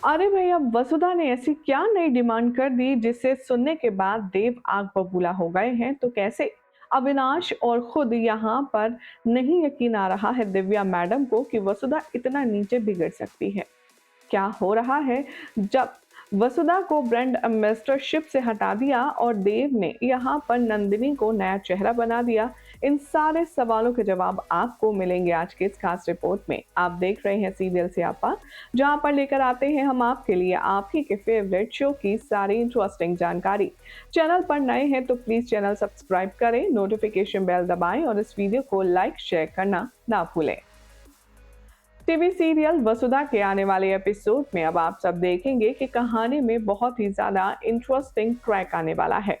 अरे भई, अब वसुधा ने ऐसी क्या नई डिमांड कर दी जिसे सुनने के बाद देव आग बबूला हो गए हैं? तो कैसे? अविनाश और खुद यहाँ पर नहीं यकीन आ रहा है दिव्या मैडम को कि वसुधा इतना नीचे बिगड़ सकती है। क्या हो रहा है जब वसुधा को ब्रांड एम्बेसडरशिप से हटा दिया और देव ने यहाँ पर नंदिनी को नया चेहरा बना दिया। इन सारे सवालों के जवाब आपको मिलेंगे आज के इस खास रिपोर्ट में। आप देख रहे हैं सीरियल स्यापा, जहां पर लेकर आते हैं हम आपके लिए आप ही के फेवरेट शो की सारी इंटरेस्टिंग जानकारी। चैनल पर नए हैं तो प्लीज चैनल सब्सक्राइब करें, नोटिफिकेशन बेल दबाएं और इस वीडियो को लाइक शेयर करना ना भूलें। टीवी सीरियल वसुधा के आने वाले एपिसोड में अब आप सब देखेंगे कि कहानी में बहुत ही ज्यादा इंटरेस्टिंग ट्रैक आने वाला है।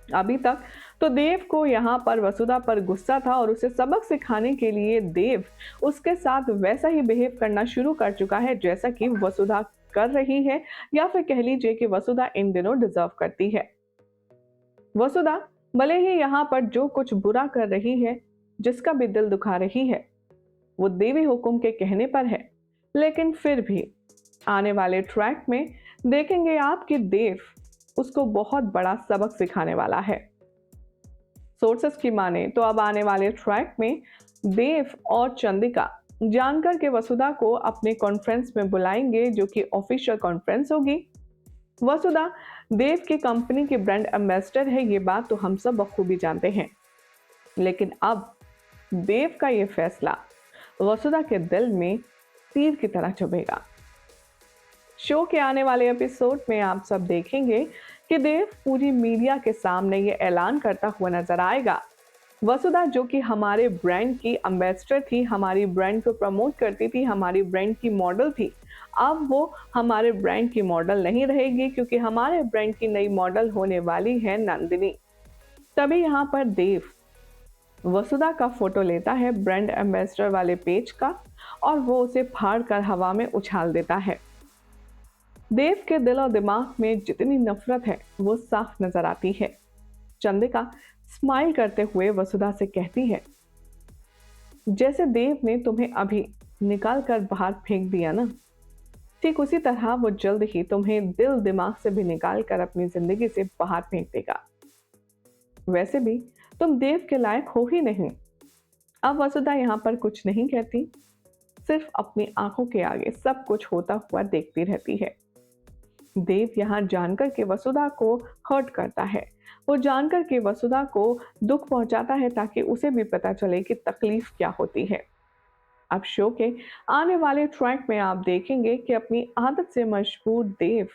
अभी तक तो देव को यहाँ पर वसुधा पर गुस्सा था और उसे सबक सिखाने के लिए देव उसके साथ वैसा ही बिहेव करना शुरू कर चुका है जैसा कि वसुधा कर रही है, या फिर कह लीजिए कि वसुधा इन दिनों डिजर्व करती है। वसुधा भले ही यहाँ पर जो कुछ बुरा कर रही है, जिसका भी दिल दुखा रही है, वो देवी हुकुम के कहने पर है, लेकिन फिर भी आने वाले ट्रैक में देखेंगे आप कि देव उसको बहुत बड़ा सबक सिखाने वाला है। सोर्सेस की माने तो अब आने वाले ट्रैक में देव और चंदिका जानकर के वसुधा को अपने कॉन्फ्रेंस में बुलाएंगे, जो कि ऑफिशियल कॉन्फ्रेंस होगी। वसुधा देव की कंपनी की ब्रांड एम्बेसडर है, ये बात तो हम सब बखूबी जानते हैं, लेकिन अब देव का ये फैसला वसुधा के दिल में तीर की तरह चुभेगा। शो के आने वाले एपिसोड में आप सब देखेंगे कि देव पूरी मीडिया के सामने ये ऐलान करता हुआ नजर आएगा, वसुधा जो कि हमारे ब्रांड की एम्बेसडर थी, हमारी ब्रांड को प्रमोट करती थी, हमारी ब्रांड की मॉडल थी, अब वो हमारे ब्रांड की मॉडल नहीं रहेगी, क्योंकि हमारे ब्रांड की नई मॉडल होने वाली है नंदिनी। तभी यहाँ पर देव वसुधा का फोटो लेता है ब्रांड एम्बेसडर वाले पेज का और वो उसे फाड़ कर हवा में उछाल देता है। देव के दिल और दिमाग में जितनी नफरत है वो साफ नजर आती है। चंदिका स्माइल करते हुए वसुधा से कहती है, जैसे देव ने तुम्हें अभी निकाल कर बाहर फेंक दिया ना, ठीक उसी तरह वो जल्द ही तुम्हें दिल दिमाग से भी निकाल कर अपनी जिंदगी से बाहर फेंक देगा। वैसे भी तुम देव के लायक हो ही नहीं। अब वसुधा यहाँ पर कुछ नहीं कहती, सिर्फ अपनी आंखों के आगे सब कुछ होता हुआ देखती रहती है। देव यहाँ जानकर के वसुधा को हर्ट करता है, वो जानकर के वसुधा को दुख पहुंचाता है ताकि उसे भी पता चले कि तकलीफ क्या होती है। अब शो के आने वाले ट्रैक में आप देखेंगे कि अपनी आदत से मजबूर देव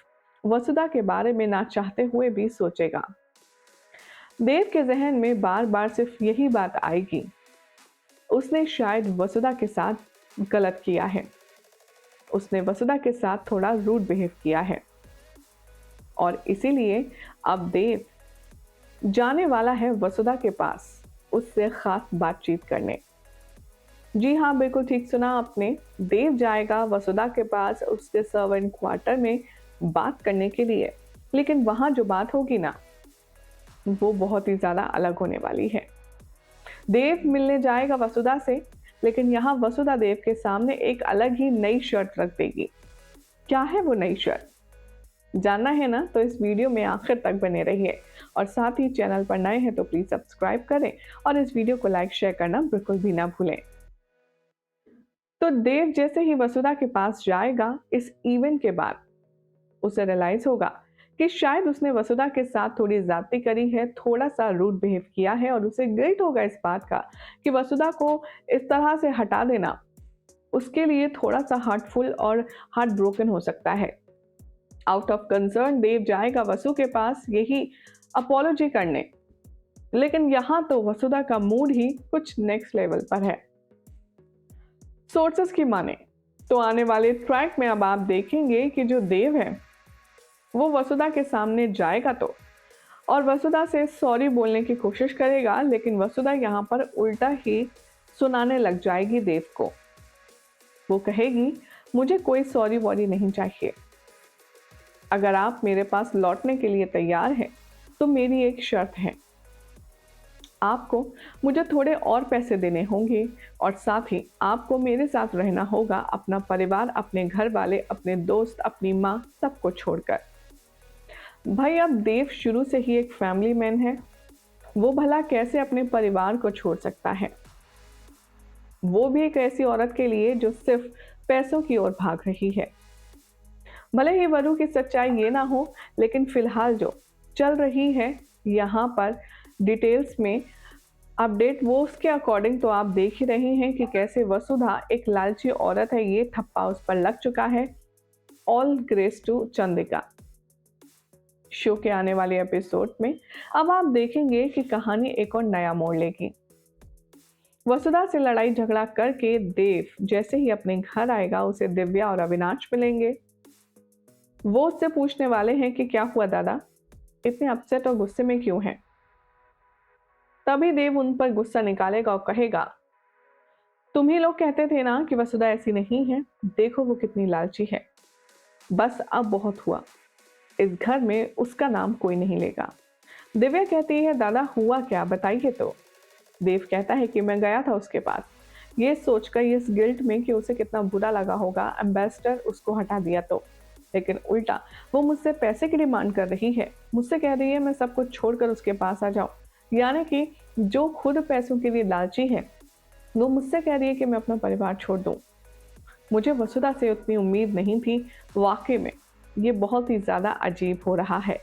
वसुधा के बारे में ना चाहते हुए भी सोचेगा। देव के जहन में बार बार सिर्फ यही बात आएगी, उसने शायद वसुधा के साथ गलत किया है, उसने वसुधा के साथ थोड़ा रूड बिहेव किया है, और इसीलिए अब देव जाने वाला है वसुधा के पास उससे खास बातचीत करने। जी हाँ, बिल्कुल ठीक सुना आपने, देव जाएगा वसुधा के पास उसके सर्वेंट क्वार्टर में बात करने के लिए, लेकिन वहां जो बात होगी ना, वो बहुत ही ज्यादा अलग होने वाली है। देव मिलने जाएगा वसुधा से, लेकिन यहाँ वसुधा देव के सामने एक अलग ही नई शर्त रख देगी। क्या है वो नई शर्त? जानना है ना, तो इस वीडियो में आखिर तक बने रहिए, और साथ ही चैनल पर नए हैं तो प्लीज सब्सक्राइब करें और इस वीडियो को लाइक शेयर करना बिल्कुल भी ना भूलें। तो देव जैसे ही वसुधा के पास जाएगा, इस इवेंट के बाद उसे रियलाइज होगा कि शायद उसने वसुधा के साथ थोड़ी ज्यादती करी है, थोड़ा सा रूड बिहेव किया है, और उसे गिल्ट होगा इस बात का कि वसुधा को इस तरह से हटा देना उसके लिए थोड़ा सा हार्टफुल और हार्ट ब्रोकन हो सकता है। आउट ऑफ कंसर्न देव जाएगा वसु के पास यही अपोलॉजी करने, लेकिन यहाँ तो वसुधा का मूड ही कुछ नेक्स्ट लेवल पर है। सोर्सेस की माने तो आने वाले ट्रैक में अब आप देखेंगे कि जो देव है वो वसुधा के सामने जाएगा तो और वसुधा से सॉरी बोलने की कोशिश करेगा, लेकिन वसुधा यहाँ पर उल्टा ही सुनाने लग जाएगी देव को। वो कहेगी, मुझे कोई सॉरी वॉरी नहीं चाहिए, अगर आप मेरे पास लौटने के लिए तैयार हैं तो मेरी एक शर्त है, आपको मुझे थोड़े और पैसे देने होंगे और साथ ही आपको मेरे साथ रहना होगा, अपना परिवार, अपने घर वाले, अपने दोस्त, अपनी माँ, सबको छोड़कर। भाई अब देव शुरू से ही एक फैमिली मैन है, वो भला कैसे अपने परिवार को छोड़ सकता है? वो भी एक ऐसी औरत के लिए जो सिर्फ पैसों की ओर भाग रही है। भले ही वरु की सच्चाई ये ना हो, लेकिन फिलहाल जो चल रही है यहाँ पर डिटेल्स में अपडेट, वो उसके अकॉर्डिंग तो आप देख ही रहे हैं कि कैसे वसुधा एक लालची औरत है, ये ठप्पा उस पर लग चुका है। All grace to Chandrika. Show के आने वाले एपिसोड में अब आप देखेंगे कि कहानी एक और नया मोड़ लेगी। वसुधा से लड़ाई झगड़ा करके देव जैसे ही अपने घर आएगा, उसे दिव्या और अविनाश मिलेंगे। वो उससे पूछने वाले हैं कि क्या हुआ दादा, इतने अपसेट और गुस्से में क्यों हैं? तभी देव उन पर गुस्सा निकालेगा और कहेगा, तुम ही लोग कहते थे ना कि वसुधा ऐसी नहीं है, देखो वो कितनी लालची है। बस अब बहुत हुआ, इस घर में उसका नाम कोई नहीं लेगा। दिव्या कहती है, दादा हुआ क्या, बताइए तो। देव कहता है कि मैं गया था उसके पास, ये सोचकर इस गिल्ट में कि उसे कितना बुरा लगा होगा एम्बेसडर उसको हटा दिया तो, लेकिन उल्टा वो मुझसे पैसे की डिमांड कर रही है। मुझसे कह रही है मैं सब कुछ छोड़कर उसके पास आ जाऊं। यानी कि जो खुद पैसों के लिए लालची है, वो मुझसे कह रही है कि मैं अपना परिवार छोड़ दूं। मुझे वसुधा से उतनी उम्मीद नहीं थी। वाकई में ये बहुत ही ज़्यादा अजीब हो रहा है।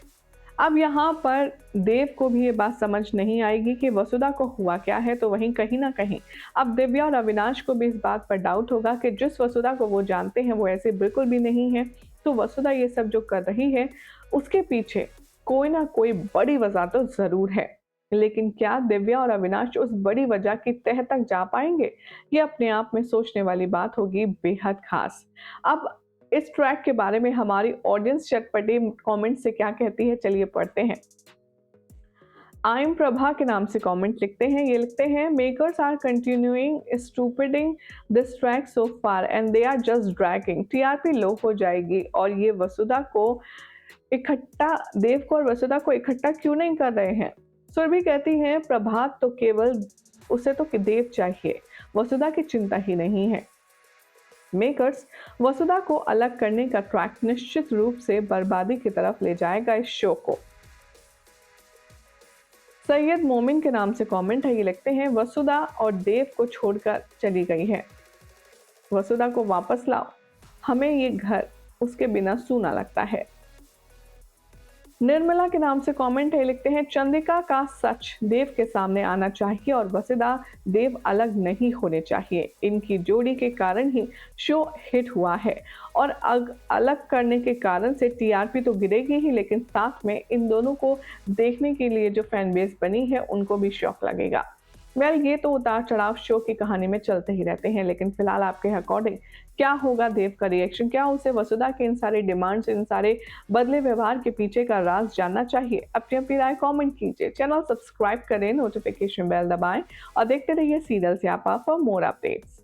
अब यहाँ पर देव को भी ये बात समझ नहीं आएगी कि वसुधा को हुआ क्या है, तो वहीं कहीं ना कहीं अब दिव्या और अविनाश को भी इस बात पर डाउट होगा कि जिस वसुधा को वो जानते हैं वो ऐसे बिल्कुल भी नहीं है। तो वसुधा ये सब जो कर रही है, उसके पीछे कोई ना कोई बड़ी वजह तो ज़रूर है। लेकिन क्या दिव्या और अविनाश उस बड़ी वजह की तह तक जा पाएंगे? ये अपने आप में सोचने वाली बात होगी, बेहद खास। अब इस ट्रैक के बारे में हमारी ऑडियंस चटपटे कमेंट से क्या कहती है, चलिए पढ़ते हैं। आई एम प्रभा के नाम से कमेंट लिखते हैं, ये लिखते हैं, makers are continuing stupiding this track so far and they are just dragging. TRP low हो जाएगी और ये वसुधा को इकट्ठा, देव को और वसुधा को इकट्ठा क्यों नहीं कर रहे हैं? सुरभि कहती है, प्रभात तो केवल उसे तो देव चाहिए, वसुधा की चिंता ही नहीं है। मेकर्स वसुधा को अलग करने का ट्रैक निश्चित रूप से बर्बादी की तरफ ले जाएगा इस शो को। सैयद मोमिन के नाम से कमेंट है, ये लिखते हैं, वसुधा और देव को छोड़कर चली गई है, वसुधा को वापस लाओ, हमें ये घर उसके बिना सूना लगता है। निर्मला के नाम से कमेंट है, लिखते हैं, चंद्रिका का सच देव के सामने आना चाहिए और वसुधा देव अलग नहीं होने चाहिए। इनकी जोड़ी के कारण ही शो हिट हुआ है और अलग करने के कारण से टीआरपी तो गिरेगी ही, लेकिन साथ में इन दोनों को देखने के लिए जो फैन बेस बनी है उनको भी शौक लगेगा। वेल, ये तो उतार चढ़ाव शो की कहानी में चलते ही रहते हैं, लेकिन फिलहाल आपके अकॉर्डिंग क्या होगा देव का रिएक्शन? क्या उसे वसुधा के इन सारे डिमांड्स, इन सारे बदले व्यवहार के पीछे का राज जानना चाहिए? अपनी अपनी राय कमेंट कीजिए, चैनल सब्सक्राइब करें, नोटिफिकेशन बेल दबाएं और देखते रहिए सीरियल स्यापा फॉर मोर अपडेट्स।